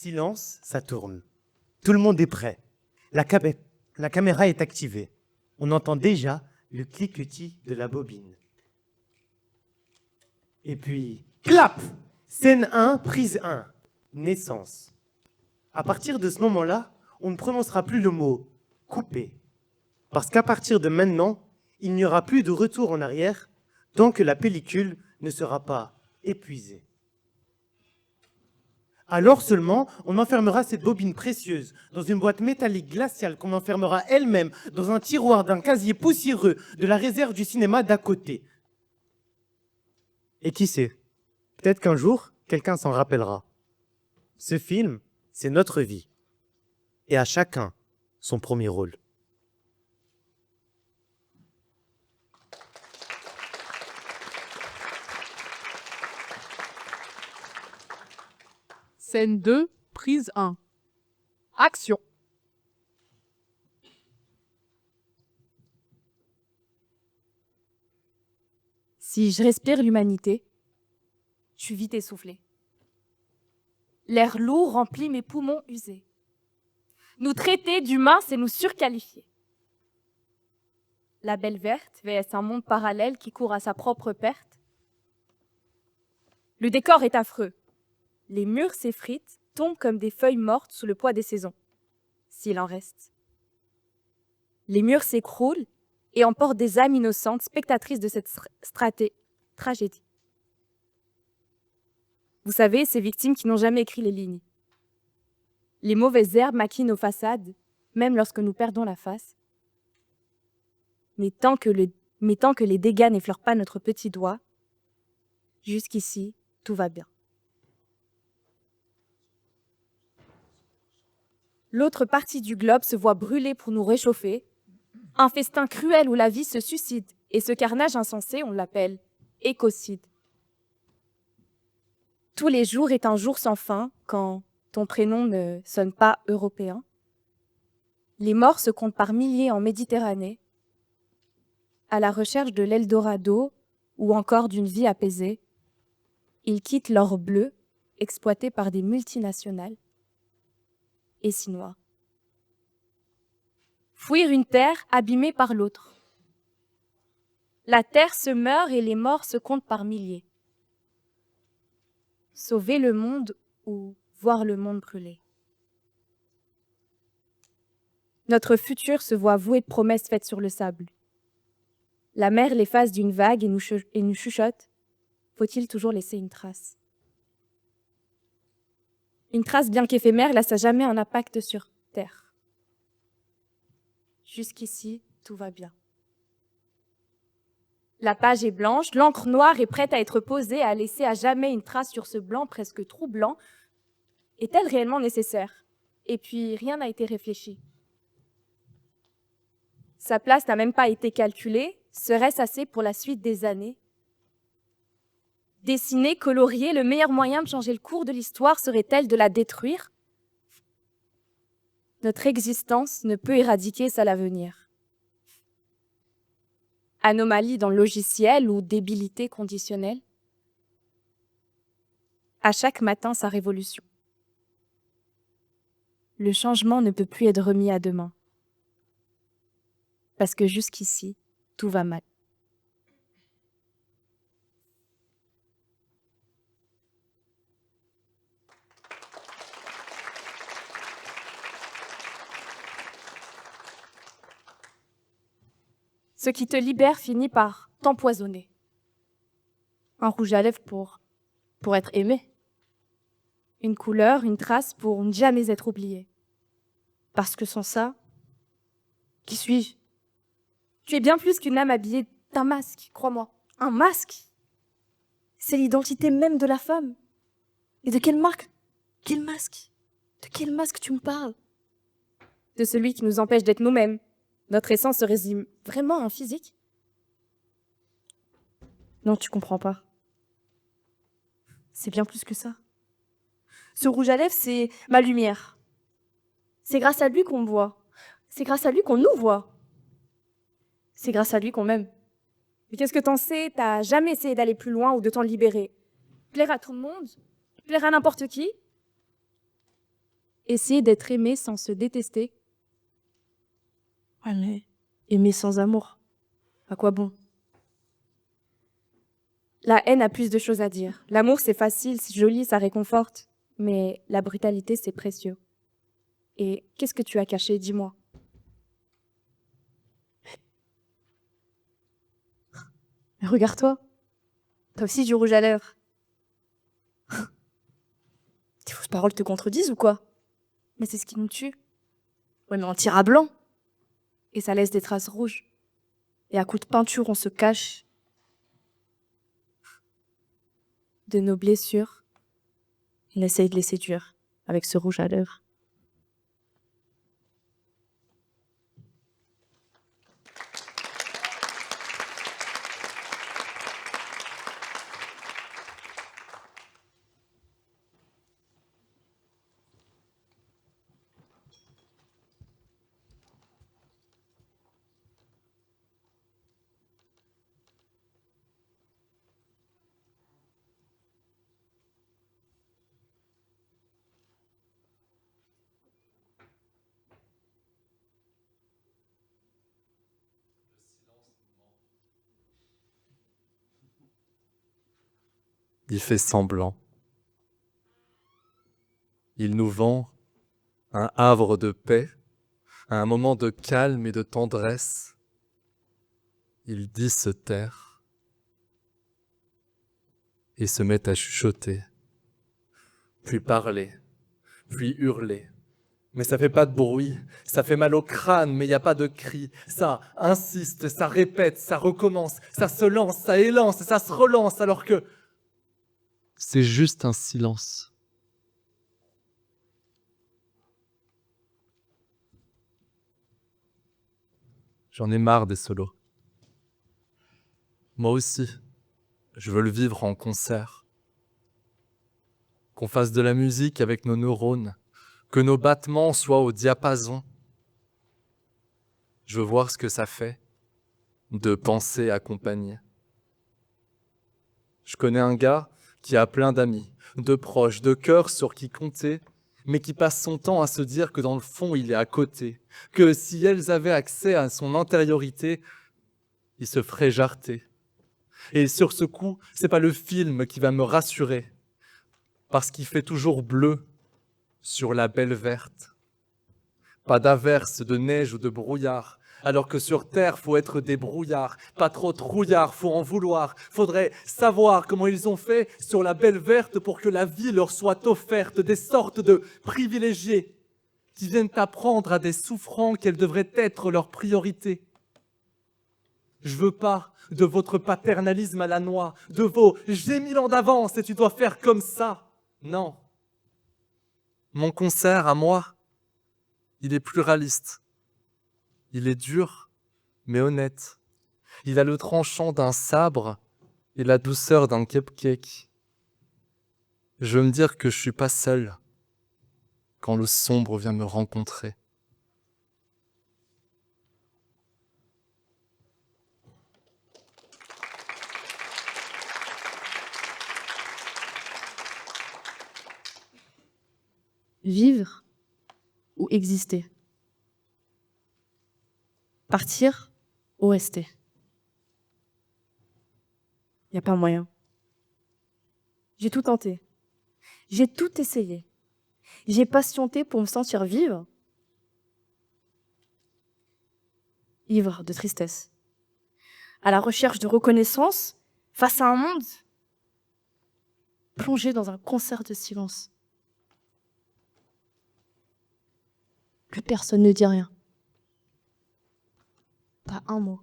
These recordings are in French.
Silence, ça tourne. Tout le monde est prêt. La caméra est activée. On entend déjà le cliquetis de la bobine. Et puis, clap! Scène 1, prise 1. Naissance. À partir de ce moment-là, on ne prononcera plus le mot « couper ». Parce qu'à partir de maintenant, il n'y aura plus de retour en arrière tant que la pellicule ne sera pas épuisée. Alors seulement, on enfermera cette bobine précieuse dans une boîte métallique glaciale qu'on enfermera elle-même dans un tiroir d'un casier poussiéreux de la réserve du cinéma d'à côté. Et qui sait, peut-être qu'un jour, quelqu'un s'en rappellera. Ce film, c'est notre vie. Et à chacun, son premier rôle. Scène 2, prise 1. Action. Si je respire l'humanité, je suis vite essoufflée. L'air lourd remplit mes poumons usés. Nous traiter d'humains, c'est nous surqualifier. La belle verte vs un monde parallèle qui court à sa propre perte. Le décor est affreux. Les murs s'effritent, tombent comme des feuilles mortes sous le poids des saisons, s'il en reste. Les murs s'écroulent et emportent des âmes innocentes, spectatrices de cette tragédie. Vous savez, ces victimes qui n'ont jamais écrit les lignes. Les mauvaises herbes maquillent nos façades, même lorsque nous perdons la face. Mais tant que les dégâts n'effleurent pas notre petit doigt, jusqu'ici, tout va bien. L'autre partie du globe se voit brûler pour nous réchauffer. Un festin cruel où la vie se suicide. Et ce carnage insensé, on l'appelle écocide. Tous les jours est un jour sans fin quand ton prénom ne sonne pas européen. Les morts se comptent par milliers en Méditerranée, à la recherche de l'Eldorado ou encore d'une vie apaisée. Ils quittent l'or bleu, exploité par des multinationales, et s'y noient. Fuir une terre abîmée par l'autre. La terre se meurt et les morts se comptent par milliers. Sauver le monde ou voir le monde brûler. Notre futur se voit voué de promesses faites sur le sable. La mer l'efface d'une vague et nous chuchote. Faut-il toujours laisser une trace? Une trace bien qu'éphémère laisse à jamais un impact sur terre. Jusqu'ici, tout va bien. La page est blanche, l'encre noire est prête à être posée, à laisser à jamais une trace sur ce blanc presque troublant. Est-elle réellement nécessaire? Et puis, rien n'a été réfléchi. Sa place n'a même pas été calculée. Serait-ce assez pour la suite des années? Dessiner, colorier, le meilleur moyen de changer le cours de l'histoire serait-elle de la détruire? Notre existence ne peut éradiquer ça l'avenir. Anomalie dans le logiciel ou débilité conditionnelle? À chaque matin, sa révolution. Le changement ne peut plus être remis à demain. Parce que jusqu'ici, tout va mal. Ce qui te libère finit par t'empoisonner. Un rouge à lèvres pour être aimé. Une couleur, une trace pour ne jamais être oublié. Parce que sans ça, qui suis-je? Tu es bien plus qu'une âme habillée d'un masque, crois-moi. Un masque? C'est l'identité même de la femme. Et de quelle marque? Quel masque? De quel masque tu me parles? De celui qui nous empêche d'être nous-mêmes. Notre essence se résume vraiment en physique? Non, tu comprends pas. C'est bien plus que ça. Ce rouge à lèvres, c'est ma lumière. C'est grâce à lui qu'on me voit. C'est grâce à lui qu'on nous voit. C'est grâce à lui qu'on m'aime. Mais qu'est-ce que t'en sais? T'as jamais essayé d'aller plus loin ou de t'en libérer. Plaire à tout le monde? Plaire à n'importe qui? Essayer d'être aimé sans se détester. Ouais, mais aimer sans amour, à quoi bon? La haine a plus de choses à dire. L'amour, c'est facile, c'est joli, ça réconforte. Mais la brutalité, c'est précieux. Et qu'est-ce que tu as caché, dis-moi? Mais regarde-toi, t'as aussi du rouge à lèvres. Tes fausses paroles te contredisent ou quoi? Mais c'est ce qui nous tue. Ouais, mais on tire à blanc. Et ça laisse des traces rouges. Et à coups de peinture, on se cache de nos blessures. On essaye de les séduire avec ce rouge à lèvres. Il fait semblant. Il nous vend un havre de paix, un moment de calme et de tendresse. Il dit se taire et se met à chuchoter, puis parler, puis hurler. Mais ça fait pas de bruit, ça fait mal au crâne, mais il n'y a pas de cri. Ça insiste, ça répète, ça recommence, ça se lance, ça élance, ça se relance, alors que c'est juste un silence. J'en ai marre des solos. Moi aussi, je veux le vivre en concert. Qu'on fasse de la musique avec nos neurones, que nos battements soient au diapason. Je veux voir ce que ça fait de penser accompagné. Je connais un gars qui a plein d'amis, de proches, de cœurs sur qui compter, mais qui passe son temps à se dire que dans le fond, il est à côté, que si elles avaient accès à son antériorité, il se ferait jarter. Et sur ce coup, c'est pas le film qui va me rassurer, parce qu'il fait toujours bleu sur la belle verte. Pas d'averse, de neige ou de brouillard, alors que sur Terre, faut être des brouillards, pas trop trouillards, faut en vouloir. Faudrait savoir comment ils ont fait sur la belle verte pour que la vie leur soit offerte, des sortes de privilégiés qui viennent apprendre à des souffrants quelle devrait être leur priorité. Je veux pas de votre paternalisme à la noix, de vos « j'ai 1000 ans d'avance et tu dois faire comme ça ». Non. Mon concert à moi, il est pluraliste. Il est dur, mais honnête. Il a le tranchant d'un sabre et la douceur d'un cupcake. Je veux me dire que je suis pas seul quand le sombre vient me rencontrer. Vivre ou exister? Partir ou rester? Il n'y a pas moyen. J'ai tout tenté. J'ai tout essayé. J'ai patienté pour me sentir vivre. Ivre de tristesse. À la recherche de reconnaissance face à un monde plongé dans un concert de silence. Plus personne ne dit rien. Pas un mot.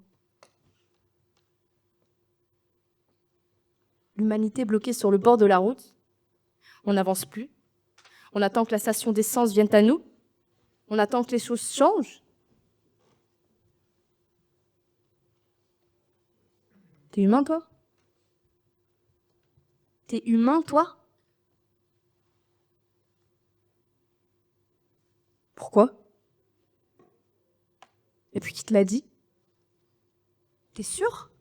L'humanité bloquée sur le bord de la route. On n'avance plus. On attend que la station d'essence vienne à nous. On attend que les choses changent. T'es humain, toi? T'es humain, toi? Pourquoi? Et puis qui te l'a dit? T'es sûr?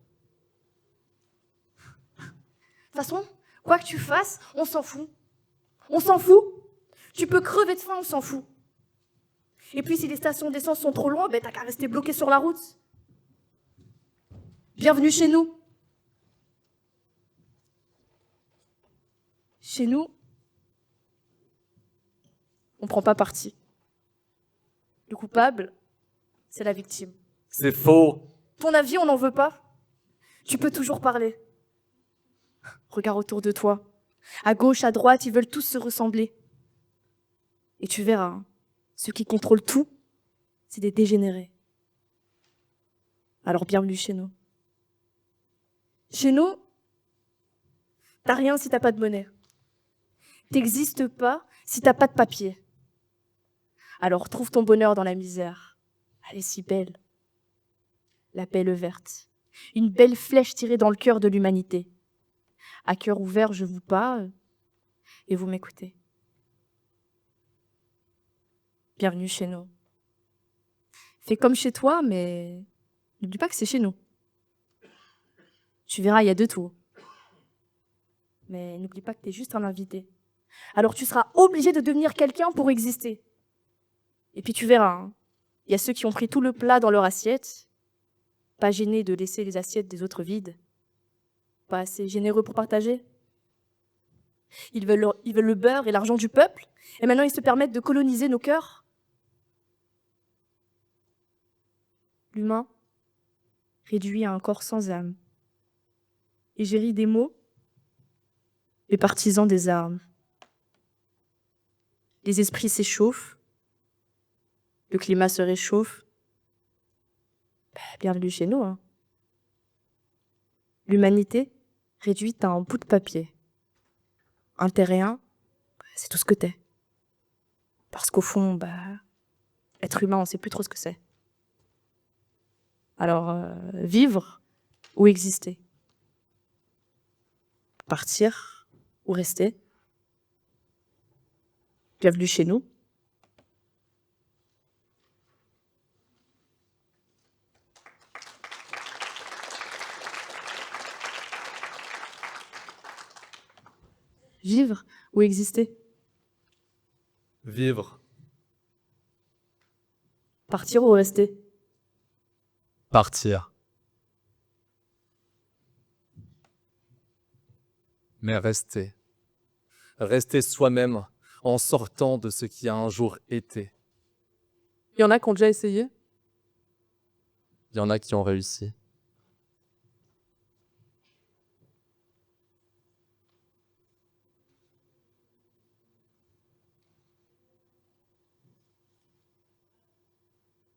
De toute façon, quoi que tu fasses, on s'en fout. On s'en fout. Tu peux crever de faim, on s'en fout. Et puis si les stations d'essence sont trop loin, t'as qu'à rester bloqué sur la route. Bienvenue chez nous. Chez nous, on prend pas parti. Le coupable, c'est la victime. C'est faux. Ton avis, on n'en veut pas. Tu peux toujours parler. Regarde autour de toi. À gauche, à droite, ils veulent tous se ressembler. Et tu verras, hein, ceux qui contrôlent tout, c'est des dégénérés. Alors bienvenue chez nous. Chez nous, t'as rien si t'as pas de monnaie. T'existes pas si t'as pas de papier. Alors trouve ton bonheur dans la misère. Elle est si belle. La belle verte. Une belle flèche tirée dans le cœur de l'humanité. À cœur ouvert, je vous parle et vous m'écoutez. Bienvenue chez nous. Fais comme chez toi, mais n'oublie pas que c'est chez nous. Tu verras, il y a de tout. Mais n'oublie pas que t'es juste un invité. Alors tu seras obligé de devenir quelqu'un pour exister. Et puis tu verras, hein, il y a ceux qui ont pris tout le plat dans leur assiette, pas gênés de laisser les assiettes des autres vides, pas assez généreux pour partager. Ils veulent le beurre et l'argent du peuple, et maintenant ils se permettent de coloniser nos cœurs. L'humain, réduit à un corps sans âme, égérie des mots, les partisans des armes. Les esprits s'échauffent, le climat se réchauffe. Bienvenue chez nous, hein. L'humanité réduite à un bout de papier. Un terrien, c'est tout ce que t'es. Parce qu'au fond, être humain, on sait plus trop ce que c'est. Alors, vivre ou exister? Partir ou rester? Bienvenue chez nous. Vivre ou exister? Vivre. Partir ou rester? Partir. Mais rester. Rester soi-même en sortant de ce qui a un jour été. Il y en a qui ont déjà essayé? Il y en a qui ont réussi.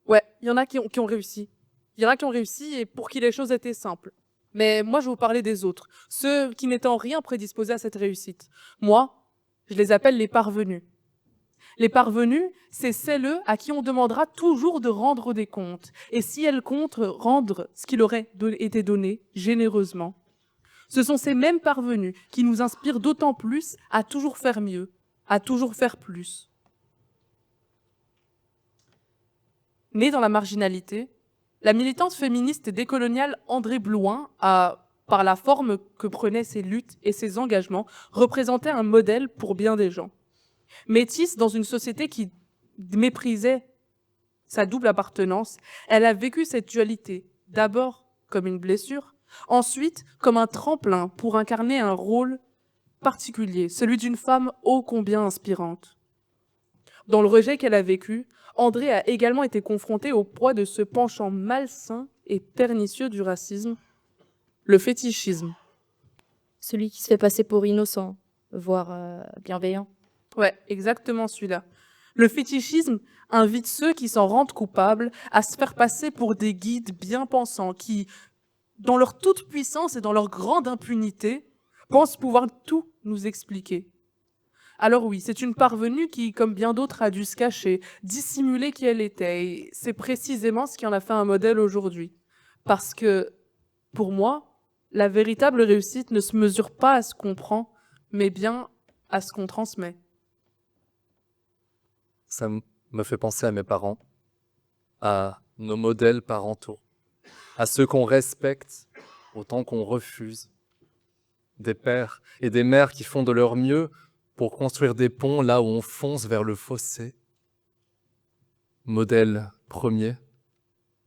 Ouais, il y en a qui ont réussi. Il y en a qui ont réussi et pour qui les choses étaient simples. Mais moi, je vais vous parler des autres. Ceux qui n'étaient en rien prédisposés à cette réussite. Moi, je les appelle les parvenus. Les parvenus, c'est celles à qui on demandera toujours de rendre des comptes. Et si elles comptent rendre ce qui leur été donné généreusement. Ce sont ces mêmes parvenus qui nous inspirent d'autant plus à toujours faire mieux, à toujours faire plus. Née dans la marginalité, la militante féministe et décoloniale Andrée Blouin a, par la forme que prenaient ses luttes et ses engagements, représenté un modèle pour bien des gens. Métisse dans une société qui méprisait sa double appartenance, elle a vécu cette dualité, d'abord comme une blessure, ensuite comme un tremplin pour incarner un rôle particulier, celui d'une femme ô combien inspirante. Dans le rejet qu'elle a vécu, Andrée a également été confrontée au poids de ce penchant malsain et pernicieux du racisme, le fétichisme. Celui qui se fait passer pour innocent, voire bienveillant. Ouais, exactement celui-là. Le fétichisme invite ceux qui s'en rendent coupables à se faire passer pour des guides bien pensants qui, dans leur toute puissance et dans leur grande impunité, pensent pouvoir tout nous expliquer. Alors oui, c'est une parvenue qui, comme bien d'autres, a dû se cacher, dissimuler qui elle était. Et c'est précisément ce qui en a fait un modèle aujourd'hui. Parce que, pour moi, la véritable réussite ne se mesure pas à ce qu'on prend, mais bien à ce qu'on transmet. Ça me fait penser à mes parents, à nos modèles parentaux, à ceux qu'on respecte autant qu'on refuse, des pères et des mères qui font de leur mieux pour construire des ponts là où on fonce vers le fossé. Modèle premier,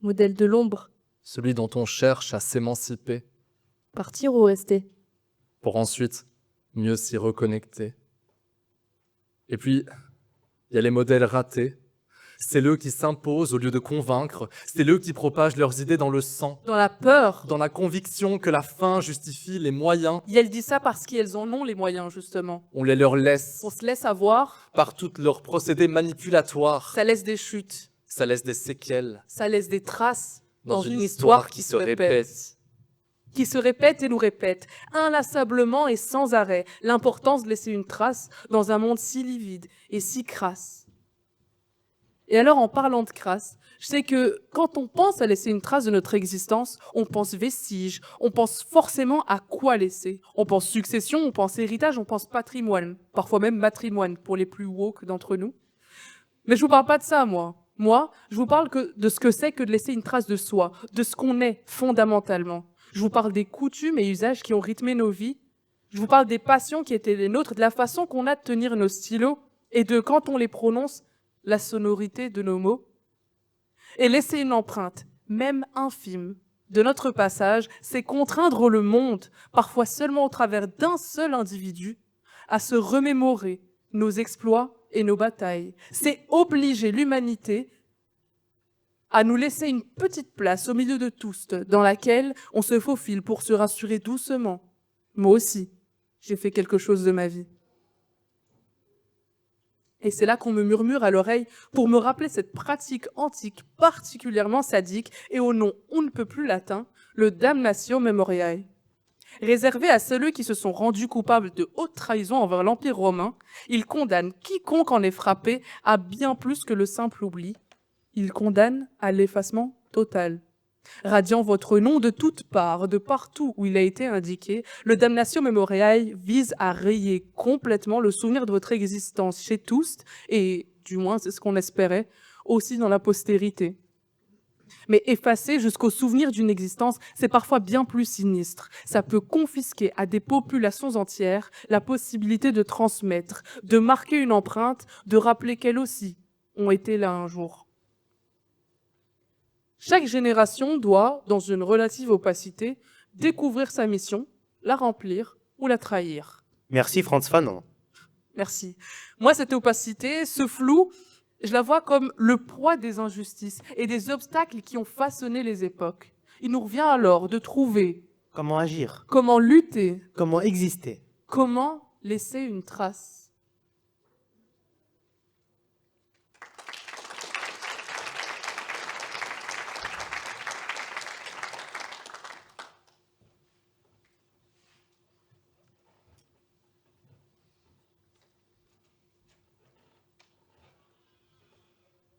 Modèle de l'ombre, celui dont on cherche à s'émanciper partir ou rester. pour ensuite mieux s'y reconnecter. Et puis, il y a les modèles ratés. C'est eux qui s'imposent au lieu de convaincre. C'est eux qui propagent leurs idées dans le sang, Dans la peur. dans la conviction que la fin justifie les moyens. Et elles disent ça parce qu'elles en ont les moyens, justement. On les leur laisse On se laisse avoir, par tous leurs procédés manipulatoires. ça laisse des chutes, Ça laisse des séquelles ça laisse des traces dans une histoire qui se répète. Qui se répète et nous répète, inlassablement et sans arrêt, l'importance de laisser une trace dans un monde si livide et si crasse. Et alors, en parlant de crasse, je sais que quand on pense à laisser une trace de notre existence, on pense vestige, on pense forcément à quoi laisser. On pense succession, on pense héritage, on pense patrimoine, parfois même matrimoine pour les plus woke d'entre nous. Mais je vous parle pas de ça, moi. Moi, je vous parle de ce que c'est que de laisser une trace de soi, de ce qu'on est fondamentalement. Je vous parle des coutumes et usages qui ont rythmé nos vies. Je vous parle des passions qui étaient les nôtres, de la façon qu'on a de tenir nos stylos et de, quand on les prononce, la sonorité de nos mots. Et laisser une empreinte, même infime, de notre passage, c'est contraindre le monde, parfois seulement au travers d'un seul individu, à se remémorer nos exploits et nos batailles. C'est obliger l'humanité à nous laisser une petite place au milieu de tous, dans laquelle on se faufile pour se rassurer doucement. Moi aussi, j'ai fait quelque chose de ma vie. Et c'est là qu'on me murmure à l'oreille pour me rappeler cette pratique antique particulièrement sadique et au nom on ne peut plus latin, le damnatio memoriae. Réservé à ceux qui se sont rendus coupables de haute trahison envers l'Empire romain, il condamne quiconque en est frappé à bien plus que le simple oubli. Il condamne à l'effacement total. Radiant votre nom de toutes parts, de partout où il a été indiqué, le damnatio memoriae vise à rayer complètement le souvenir de votre existence chez tous, et, du moins c'est ce qu'on espérait, aussi dans la postérité. Mais effacer jusqu'au souvenir d'une existence, c'est parfois bien plus sinistre. Ça peut confisquer à des populations entières la possibilité de transmettre, de marquer une empreinte, de rappeler qu'elles aussi ont été là un jour. Chaque génération doit, dans une relative opacité, découvrir sa mission, la remplir ou la trahir. Merci Frantz Fanon. Merci. Moi, cette opacité, ce flou, je la vois comme le poids des injustices et des obstacles qui ont façonné les époques. Il nous revient alors de trouver Comment agir? comment lutter, Comment exister? comment laisser une trace.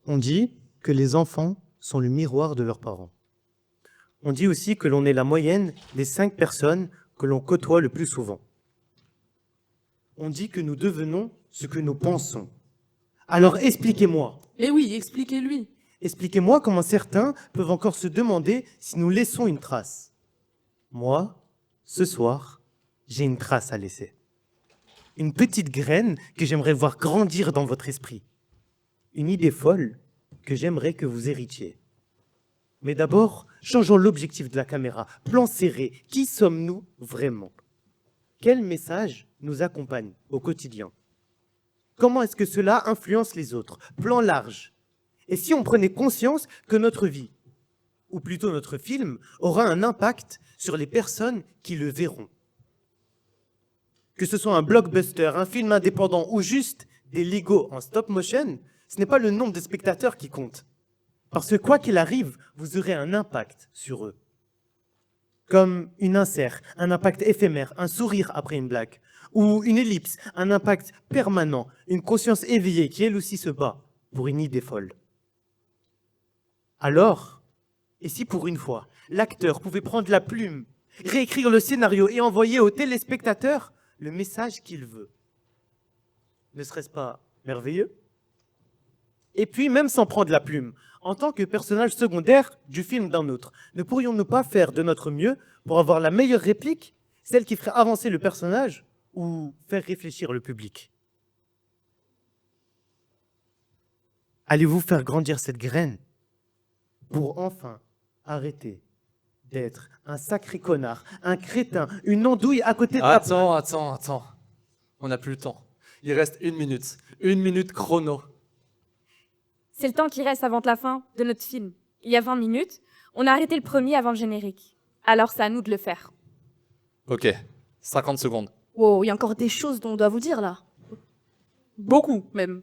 On dit que les enfants sont le miroir de leurs parents. On dit aussi que l'on est la moyenne des 5 personnes que l'on côtoie le plus souvent. On dit que nous devenons ce que nous pensons. Alors expliquez-moi. Eh oui, expliquez-lui. Expliquez-moi comment certains peuvent encore se demander si nous laissons une trace. Moi, ce soir, j'ai une trace à laisser. Une petite graine que j'aimerais voir grandir dans votre esprit. Une idée folle que j'aimerais que vous héritiez. Mais d'abord, changeons l'objectif de la caméra. Plan serré, qui sommes-nous vraiment? Quel message nous accompagne au quotidien? Comment est-ce que cela influence les autres? Plan large. Et si on prenait conscience que notre vie, ou plutôt notre film, aura un impact sur les personnes qui le verront? Que ce soit un blockbuster, un film indépendant ou juste des Lego en stop motion, ce n'est pas le nombre de spectateurs qui compte. Parce que quoi qu'il arrive, vous aurez un impact sur eux. Comme une insert, un impact éphémère, un sourire après une blague. Ou une ellipse, un impact permanent, une conscience éveillée qui elle aussi se bat pour une idée folle. Alors, et si pour une fois, l'acteur pouvait prendre la plume, réécrire le scénario et envoyer au téléspectateur le message qu'il veut? Ne serait-ce pas merveilleux? Et puis, même sans prendre la plume, en tant que personnage secondaire du film d'un autre, ne pourrions-nous pas faire de notre mieux pour avoir la meilleure réplique, celle qui ferait avancer le personnage ou faire réfléchir le public? Allez-vous faire grandir cette graine pour enfin arrêter d'être un sacré connard, un crétin, une andouille à côté de la... Attends. On n'a plus le temps. Il reste 1 minute. 1 minute chrono. C'est le temps qui reste avant la fin de notre film. Il y a 20 minutes, on a arrêté le premier avant le générique. Alors c'est à nous de le faire. Ok, 50 secondes. Wow, il y a encore des choses dont on doit vous dire là. Beaucoup, même.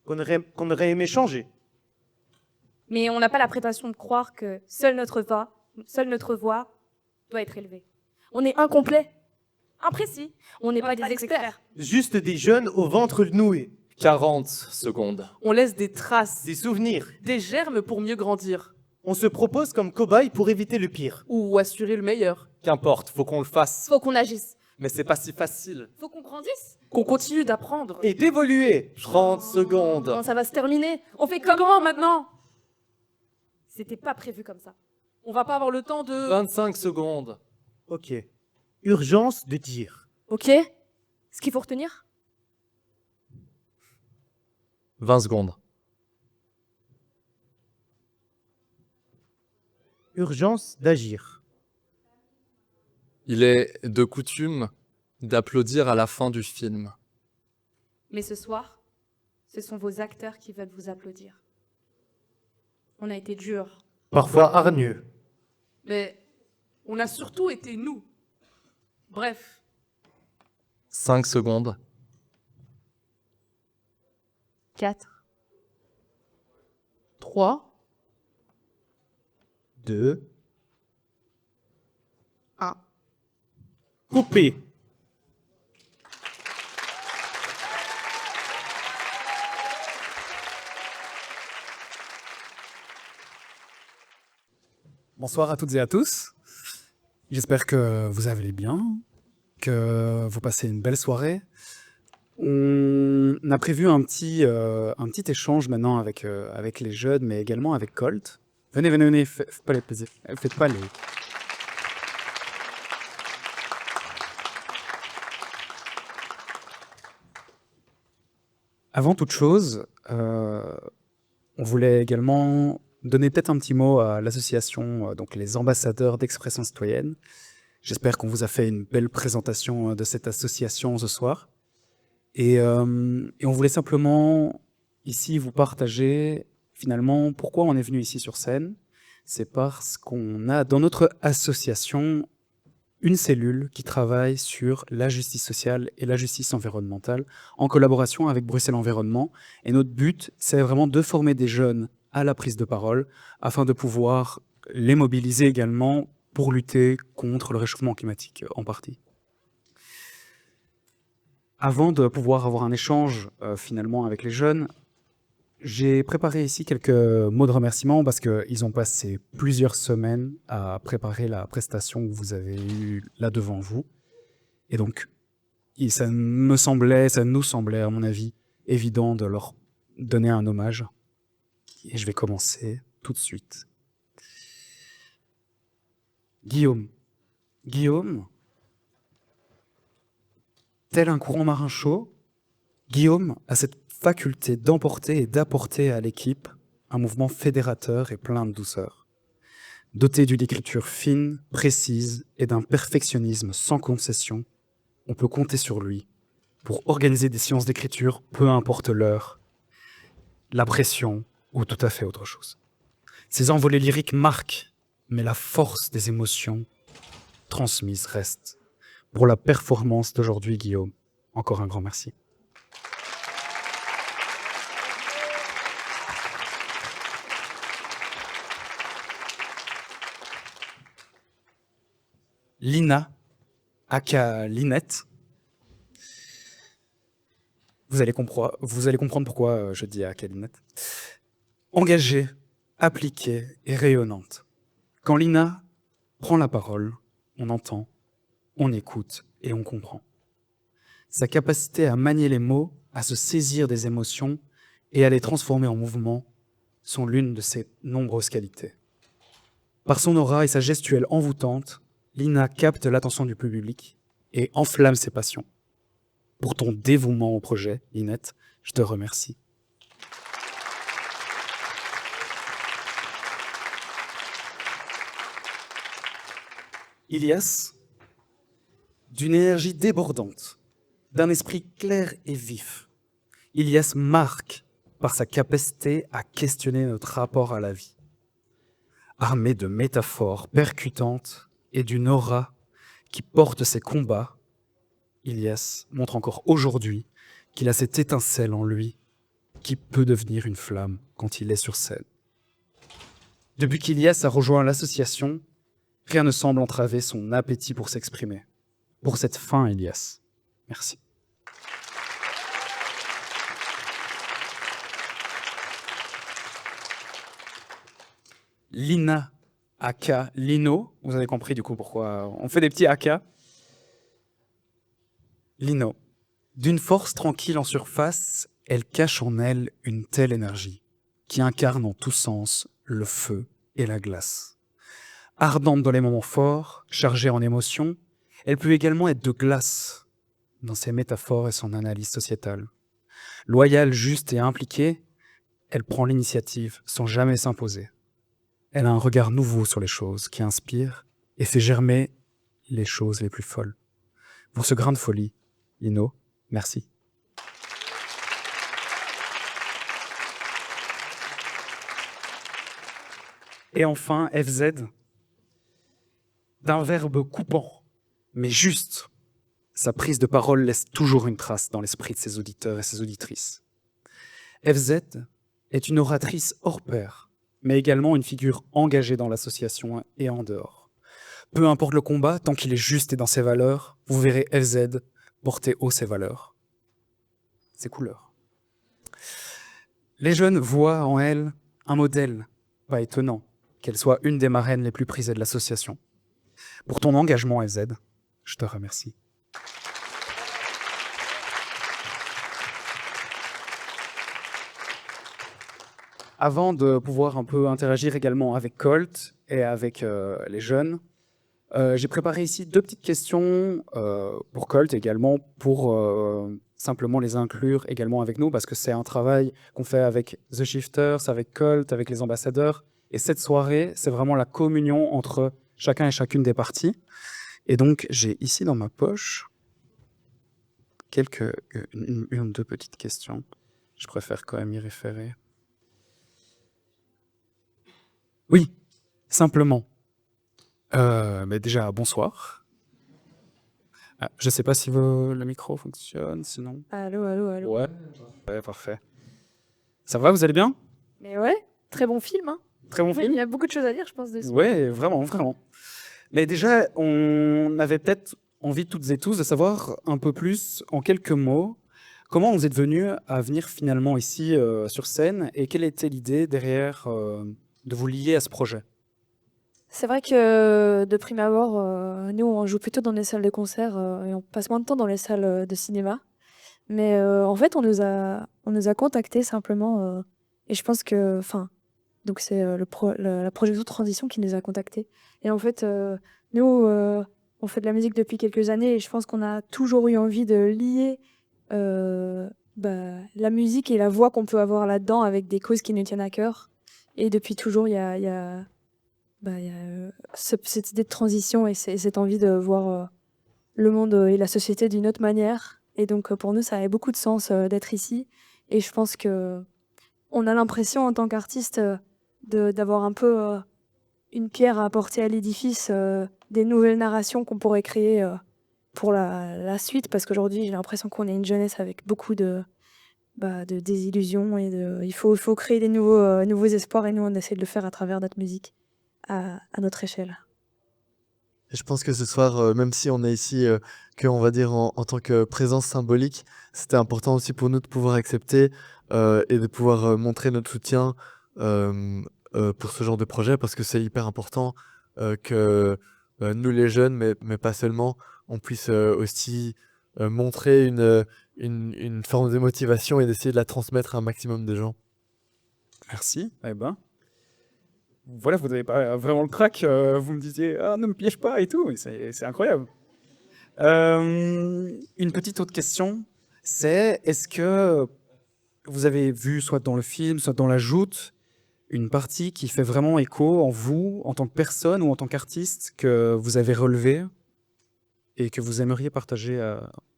qu'on aurait aimé changer. Mais on n'a pas la prétention de croire que seule notre voix doit être élevée. On est incomplet, imprécis, on n'est pas des experts. Juste des jeunes au ventre noué, 40 secondes. On laisse des traces, des souvenirs. des germes pour mieux grandir. On se propose comme cobaye pour éviter le pire. Ou assurer le meilleur. Qu'importe, faut qu'on le fasse. Faut qu'on agisse, Mais c'est pas si facile. faut qu'on grandisse. Qu'on continue d'apprendre. Et d'évoluer. 30 secondes. Non, ça va se terminer. On fait comme... Comment maintenant? C'était pas prévu comme ça. On va pas avoir le temps de... 25 secondes. Ok. Urgence de dire. Ok? Ce qu'il faut retenir? 20 secondes. Urgence d'agir. Il est de coutume d'applaudir à la fin du film. Mais ce soir, ce sont vos acteurs qui veulent vous applaudir. On a été durs. Parfois hargneux. Mais on a surtout été nous. Bref, 5 secondes. 4. 3, 2. 1. Coupé. Bonsoir à toutes et à tous. J'espère que vous allez bien, que vous passez une belle soirée. On a prévu un petit échange maintenant avec les jeunes, mais également avec Colt. Venez, faites pas les plaisirs. Faites pas les... Avant toute chose, on voulait également donner peut-être un petit mot à l'association, donc les ambassadeurs d'expression citoyenne. J'espère qu'on vous a fait une belle présentation de cette association ce soir. Et on voulait simplement ici vous partager finalement pourquoi on est venu ici sur scène. C'est parce qu'on a dans notre association une cellule qui travaille sur la justice sociale et la justice environnementale en collaboration avec Bruxelles Environnement. Et notre but, c'est vraiment de former des jeunes à la prise de parole afin de pouvoir les mobiliser également pour lutter contre le réchauffement climatique en partie. Avant de pouvoir avoir un échange finalement avec les jeunes, j'ai préparé ici quelques mots de remerciement parce qu'ils ont passé plusieurs semaines à préparer la prestation que vous avez eue là devant vous. Et donc, ça nous semblait à mon avis, évident de leur donner un hommage. Et je vais commencer tout de suite. Guillaume, tel un courant marin chaud, Guillaume a cette faculté d'emporter et d'apporter à l'équipe un mouvement fédérateur et plein de douceur. Doté d'une écriture fine, précise et d'un perfectionnisme sans concession, on peut compter sur lui pour organiser des séances d'écriture, peu importe l'heure, la pression ou tout à fait autre chose. Ses envolées lyriques marquent, mais la force des émotions transmises reste. Pour la performance d'aujourd'hui, Guillaume, encore un grand merci. Lina, aka Linette. Vous allez comprendre pourquoi je dis aka Linette. Engagée, appliquée et rayonnante. Quand Lina prend la parole, on entend, on écoute et on comprend. Sa capacité à manier les mots, à se saisir des émotions et à les transformer en mouvement sont l'une de ses nombreuses qualités. Par son aura et sa gestuelle envoûtante, Lina capte l'attention du public et enflamme ses passions. Pour ton dévouement au projet, Linette, je te remercie. Ilias, d'une énergie débordante, d'un esprit clair et vif, Ilias marque par sa capacité à questionner notre rapport à la vie. Armé de métaphores percutantes et d'une aura qui porte ses combats, Ilias montre encore aujourd'hui qu'il a cette étincelle en lui qui peut devenir une flamme quand il est sur scène. Depuis qu'Ilias a rejoint l'association, rien ne semble entraver son appétit pour s'exprimer. Pour cette fin, Ilias. Merci. Lina, aka Lino, vous avez compris du coup pourquoi on fait des petits aka. Lino, d'une force tranquille en surface, elle cache en elle une telle énergie qui incarne en tous sens le feu et la glace. Ardente dans les moments forts, chargée en émotions, elle peut également être de glace dans ses métaphores et son analyse sociétale. Loyale, juste et impliquée, elle prend l'initiative sans jamais s'imposer. Elle a un regard nouveau sur les choses qui inspire et fait germer les choses les plus folles. Pour ce grain de folie, Lino, merci. Et enfin, FZ, d'un verbe coupant, mais juste. Sa prise de parole laisse toujours une trace dans l'esprit de ses auditeurs et ses auditrices. FZ est une oratrice hors pair, mais également une figure engagée dans l'association et en dehors. Peu importe le combat, tant qu'il est juste et dans ses valeurs, vous verrez FZ porter haut ses valeurs, ses couleurs. Les jeunes voient en elle un modèle, pas étonnant qu'elle soit une des marraines les plus prisées de l'association. Pour ton engagement, FZ, je te remercie. Avant de pouvoir un peu interagir également avec Colt et avec les jeunes, j'ai préparé ici 2 petites questions pour Colt également, pour simplement les inclure également avec nous, parce que c'est un travail qu'on fait avec The Shifters, avec Colt, avec les ambassadeurs. Et cette soirée, c'est vraiment la communion entre chacun et chacune des parties. Et donc, j'ai ici dans ma poche une ou 2 petites questions. Je préfère quand même y référer. Oui, simplement. Mais déjà, bonsoir. Je ne sais pas si le micro fonctionne, sinon... Allô, allô, allô. Ouais, parfait. Ça va, vous allez bien? Mais ouais, très bon film, hein. Très bon Il film? y a beaucoup de choses à dire, je pense, dessus. Ouais, vraiment, vraiment. Mais déjà, on avait peut-être envie toutes et tous de savoir un peu plus, en quelques mots, comment vous êtes venus à venir finalement ici sur scène et quelle était l'idée derrière de vous lier à ce projet? C'est vrai que de prime abord, nous, on joue plutôt dans les salles de concert et on passe moins de temps dans les salles de cinéma. Mais en fait, on nous a contactés simplement et je pense que, enfin, donc c'est la projection Transition qui nous a contactés. Et en fait, nous, on fait de la musique depuis quelques années et je pense qu'on a toujours eu envie de lier la musique et la voix qu'on peut avoir là-dedans avec des causes qui nous tiennent à cœur. Et depuis toujours, il y a cette idée de transition et cette envie de voir le monde et la société d'une autre manière. Et donc, pour nous, ça avait beaucoup de sens d'être ici. Et je pense que on a l'impression, en tant qu'artiste, d'avoir un peu une pierre à apporter à l'édifice des nouvelles narrations qu'on pourrait créer pour la suite. Parce qu'aujourd'hui, j'ai l'impression qu'on est une jeunesse avec beaucoup de désillusions. Et il faut créer des nouveaux espoirs. Et nous, on essaie de le faire à travers notre musique, à notre échelle. Et je pense que ce soir, même si on est ici, on va dire en tant que présence symbolique, c'était important aussi pour nous de pouvoir accepter et de pouvoir montrer notre soutien pour ce genre de projet, parce que c'est hyper important que nous les jeunes, mais pas seulement, on puisse aussi montrer une forme de motivation et d'essayer de la transmettre à un maximum de gens. Merci. Eh ben, voilà, vous n'avez pas vraiment le trac. Vous me disiez, ah, ne me piège pas et tout. C'est incroyable. Une petite autre question, c'est est-ce que vous avez vu, soit dans le film, soit dans la joute, une partie qui fait vraiment écho en vous, en tant que personne ou en tant qu'artiste, que vous avez relevé et que vous aimeriez partager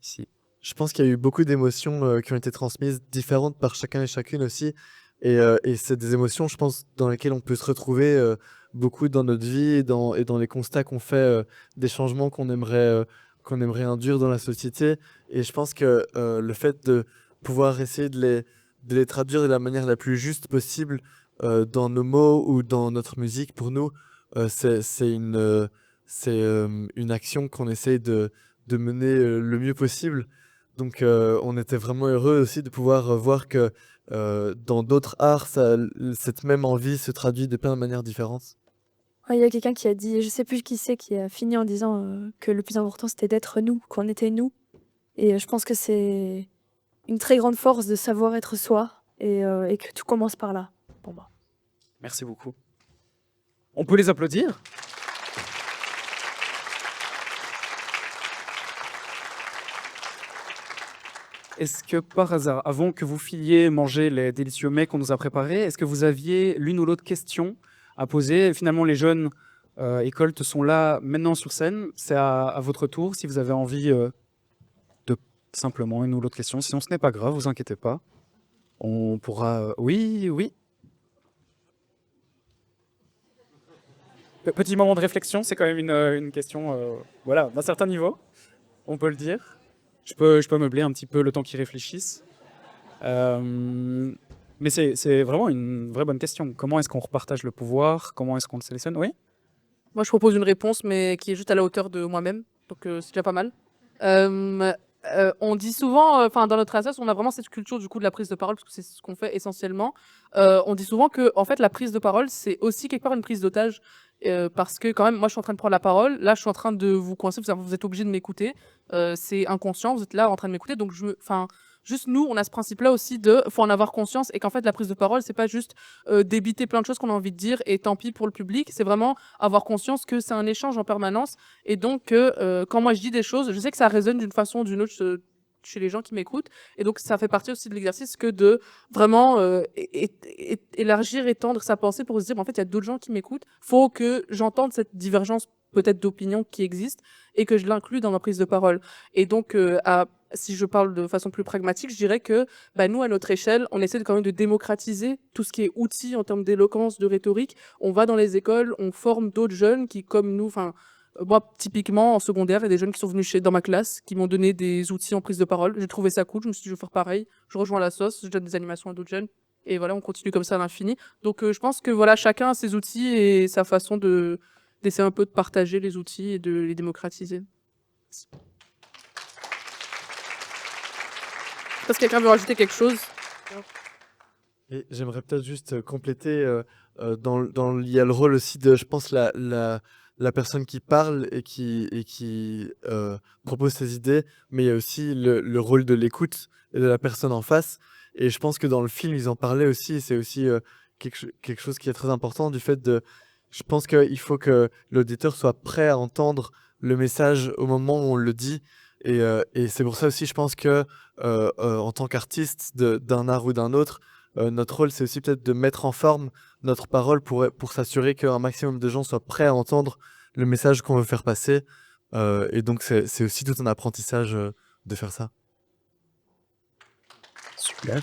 ici? Je pense qu'il y a eu beaucoup d'émotions qui ont été transmises, différentes par chacun et chacune aussi. Et c'est des émotions, je pense, dans lesquelles on peut se retrouver beaucoup dans notre vie et dans les constats qu'on fait des changements qu'on aimerait induire dans la société. Et je pense que le fait de pouvoir essayer de les traduire de la manière la plus juste possible dans nos mots ou dans notre musique, pour nous, c'est une action qu'on essaye de mener le mieux possible. Donc on était vraiment heureux aussi de pouvoir voir que dans d'autres arts, cette même envie se traduit de plein de manières différentes. Ouais, il y a quelqu'un qui a dit, je sais plus qui c'est, qui a fini en disant que le plus important c'était d'être nous, qu'on était nous. Et je pense que c'est une très grande force de savoir être soi et que tout commence par là, pour moi. Merci beaucoup. On peut les applaudir? Est-ce que par hasard, avant que vous filiez manger les délicieux mets qu'on nous a préparés, est-ce que vous aviez l'une ou l'autre question à poser? Finalement, les jeunes écoles sont là maintenant sur scène. C'est à votre tour si vous avez envie de simplement une ou l'autre question. Sinon, ce n'est pas grave, vous inquiétez pas. On pourra... Oui, oui. Petit moment de réflexion, c'est quand même une question voilà, d'un certain niveau, on peut le dire. Je peux meubler un petit peu le temps qu'ils réfléchissent. Mais c'est vraiment une vraie bonne question. Comment est-ce qu'on repartage le pouvoir? Comment est-ce qu'on le sélectionne? Oui? Moi, je propose une réponse, mais qui est juste à la hauteur de moi-même. Donc, c'est déjà pas mal. On dit souvent, enfin, dans notre association, on a vraiment cette culture du coup de la prise de parole, parce que c'est ce qu'on fait essentiellement. On dit souvent que, en fait, la prise de parole, c'est aussi quelque part une prise d'otage. Parce que quand même, moi, je suis en train de prendre la parole. Là, je suis en train de vous coincer. Vous êtes obligé de m'écouter. C'est inconscient. Vous êtes là en train de m'écouter. Donc, enfin, juste nous, on a ce principe-là aussi de, faut en avoir conscience et qu'en fait, la prise de parole, c'est pas juste débiter plein de choses qu'on a envie de dire et tant pis pour le public. C'est vraiment avoir conscience que c'est un échange en permanence et donc quand moi je dis des choses, je sais que ça résonne d'une façon ou d'une autre chez les gens qui m'écoutent et donc ça fait partie aussi de l'exercice que de vraiment élargir, étendre sa pensée pour se dire en fait il y a d'autres gens qui m'écoutent, faut que j'entende cette divergence peut-être d'opinion qui existe et que je l'inclue dans ma prise de parole. Et donc si je parle de façon plus pragmatique, je dirais que nous, à notre échelle, on essaie quand même de démocratiser tout ce qui est outils en termes d'éloquence, de rhétorique. On va dans les écoles, on forme d'autres jeunes qui, comme nous, enfin, moi, typiquement, en secondaire, il y a des jeunes qui sont venus dans ma classe, qui m'ont donné des outils en prise de parole. J'ai trouvé ça cool, je me suis dit, je vais faire pareil. Je rejoins la sauce, je donne des animations à d'autres jeunes. Et voilà, on continue comme ça à l'infini. Donc, je pense que voilà, chacun a ses outils et sa façon d'essayer un peu de partager les outils et de les démocratiser. Est-ce que quelqu'un veut rajouter quelque chose? Et j'aimerais peut-être juste compléter il y a le rôle aussi de, je pense, la personne qui parle et qui propose ses idées, mais il y a aussi le rôle de l'écoute et de la personne en face. Et je pense que dans le film, ils en parlaient aussi, et c'est aussi quelque chose qui est très important, du fait de... Je pense qu'il faut que l'auditeur soit prêt à entendre le message au moment où on le dit. Et c'est pour ça aussi, je pense que en tant qu'artiste d'un art ou d'un autre, notre rôle, c'est aussi peut-être de mettre en forme notre parole pour s'assurer qu'un maximum de gens soient prêts à entendre le message qu'on veut faire passer. Et donc, c'est aussi tout un apprentissage de faire ça. Super.